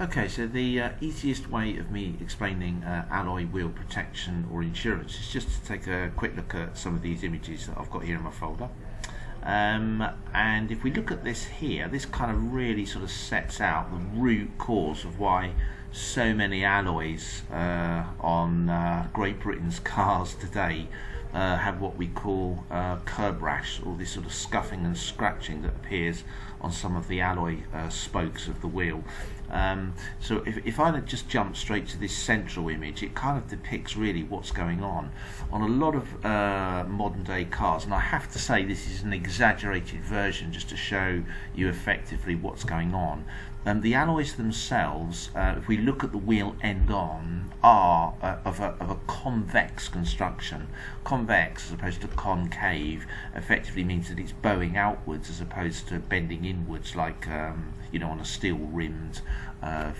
Okay, so the easiest way of me explaining alloy wheel protection or insurance is just to take a quick look at some of these images that I've got here in my folder. And if we look at this here, this kind of really sort of sets out the root cause of why so many alloys on Great Britain's cars today have what we call curb rash, or this sort of scuffing and scratching that appears on some of the alloy spokes of the wheel. So if I just jump straight to this central image, it kind of depicts really what's going on a lot of modern day cars, and I have to say this is an exaggerated version just to show you effectively what's going on. The alloys themselves, if we look at the wheel end on, are of a convex construction. Convex as opposed to concave effectively means that it's bowing outwards as opposed to bending inwards like on a steel rimmed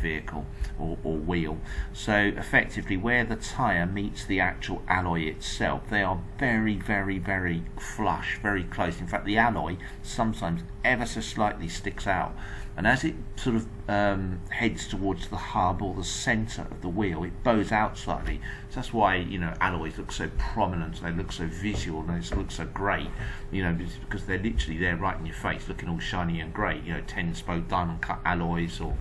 vehicle or wheel. So effectively where the tyre meets the actual alloy itself, they are very, very, very flush, very close. In fact, the alloy sometimes ever so slightly sticks out, and as it sort of heads towards the hub or the centre of the wheel, it bows out slightly. So that's why alloys look so prominent, they look so visual, and they look so great, because they're literally there right in your face, looking all shiny and great. 10-spoke diamond cut alloys, or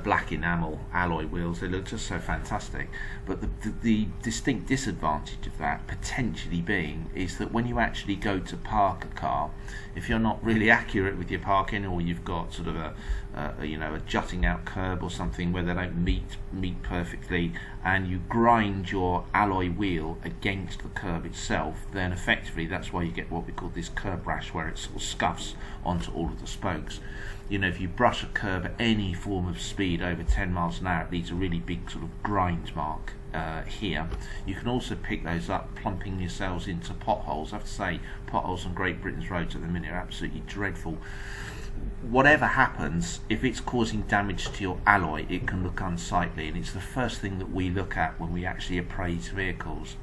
black enamel alloy wheels, they look just so fantastic. But the distinct disadvantage of that potentially being is that when you actually go to park a car, if you're not really accurate with your parking, or you've got sort of a jutting out curb or something where they don't meet perfectly, and you grind your alloy wheel against the curb itself, then effectively that's why you get what we call this curb rash, where it sort of scuffs onto all of the spokes. If you brush a curb at any form of speed over 10 miles an hour, it leaves a really big sort of grind mark here. You can also pick those up plumping yourselves into potholes. I have to say, potholes on Great Britain's roads at the minute are absolutely dreadful. Whatever happens, if it's causing damage to your alloy, it can look unsightly, and it's the first thing that we look at when we actually appraise vehicles.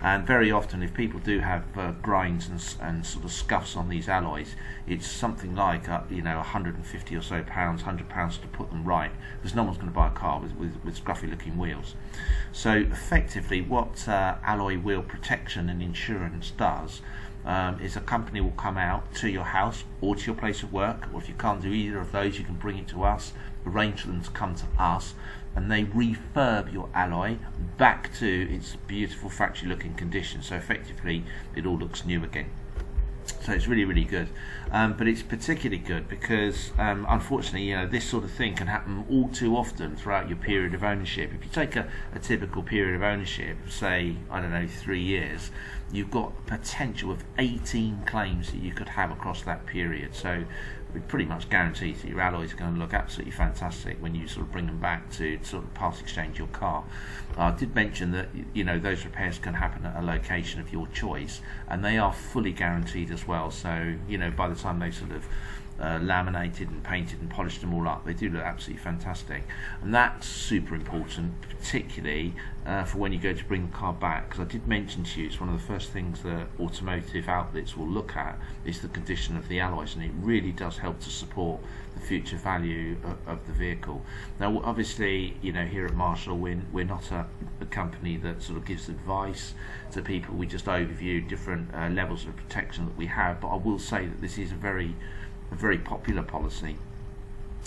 And very often, if people do have grinds and sort of scuffs on these alloys, it's something like 150 or so pounds, £100 to put them right, because no one's going to buy a car with scruffy looking wheels. So effectively what alloy wheel protection and insurance does is a company will come out to your house or to your place of work, or if you can't do either of those, you can bring it to us, arrange for them to come to us, and they refurb your alloy back to its beautiful factory looking condition. So effectively it all looks new again. So it's really, really good. But it's particularly good because unfortunately this sort of thing can happen all too often throughout your period of ownership. If you take a typical period of ownership, say 3 years, you've got a potential of 18 claims that you could have across that period. So it pretty much guarantees that your alloys are going to look absolutely fantastic when you sort of bring them back to sort of pass exchange your car. I did mention that those repairs can happen at a location of your choice, and they are fully guaranteed as well. So by the time they sort of laminated and painted and polished them all up, they do look absolutely fantastic. And that's super important, particularly for when you go to bring the car back, because I did mention to you it's one of the first things that automotive outlets will look at is the condition of the alloys, and it really does help to support the future value of the vehicle. Now obviously here at Marshall we're not a company that sort of gives advice to people. We just overview different levels of protection that we have, but I will say that this is a very popular policy.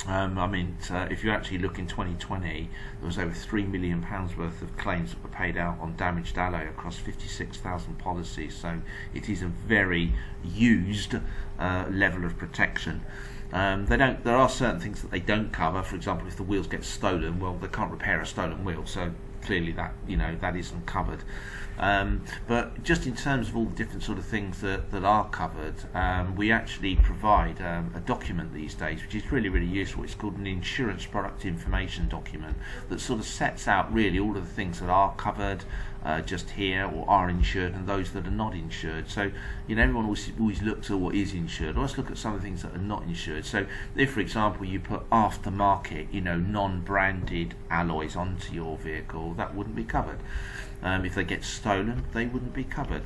If you actually look in 2020, there was over £3 million worth of claims that were paid out on damaged alloy across 56,000 policies. So it is a very used level of protection. There are certain things that they don't cover. For example, if the wheels get stolen, well, they can't repair a stolen wheel, so clearly that that isn't covered. But just in terms of all the different sort of things that are covered, we actually provide a document these days which is really, really useful. It's called an insurance product information document that sort of sets out really all of the things that are covered, just here or are insured, and those that are not insured. So everyone always looks at what is insured. Let's look at some of the things that are not insured. So if, for example, you put aftermarket, non-branded alloys onto your vehicle, that wouldn't be covered. If they get stolen, they wouldn't be covered.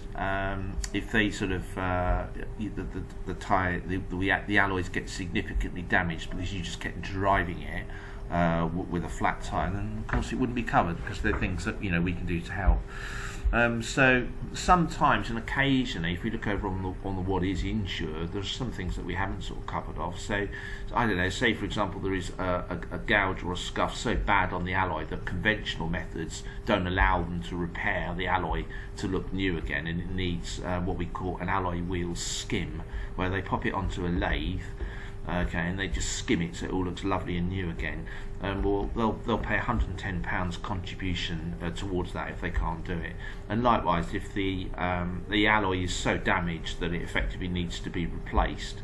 If they sort of the alloys get significantly damaged because you just kept driving it with a flat tire, then of course it wouldn't be covered, because they're things that we can do to help. So sometimes and occasionally, if we look over on the what is insured, there's some things that we haven't sort of covered off. So I don't know, say for example there is a gouge or a scuff so bad on the alloy that conventional methods don't allow them to repair the alloy to look new again, and it needs what we call an alloy wheel skim, where they pop it onto a lathe, and they just skim it so it all looks lovely and new again. Well, they'll pay £110 contribution towards that if they can't do it. And likewise, if the alloy is so damaged that it effectively needs to be replaced,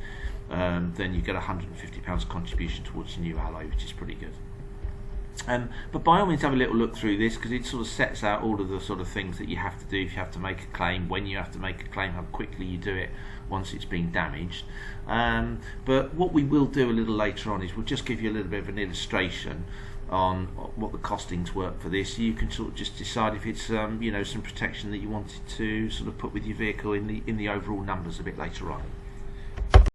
then you get £150 contribution towards a new alloy, which is pretty good. But by all means, have a little look through this, because it sort of sets out all of the sort of things that you have to do if you have to make a claim, when you have to make a claim, how quickly you do it once it's been damaged. But what we will do a little later on is we'll just give you a little bit of an illustration on what the costings work for this. You can sort of just decide if it's some protection that you wanted to sort of put with your vehicle in the overall numbers a bit later on.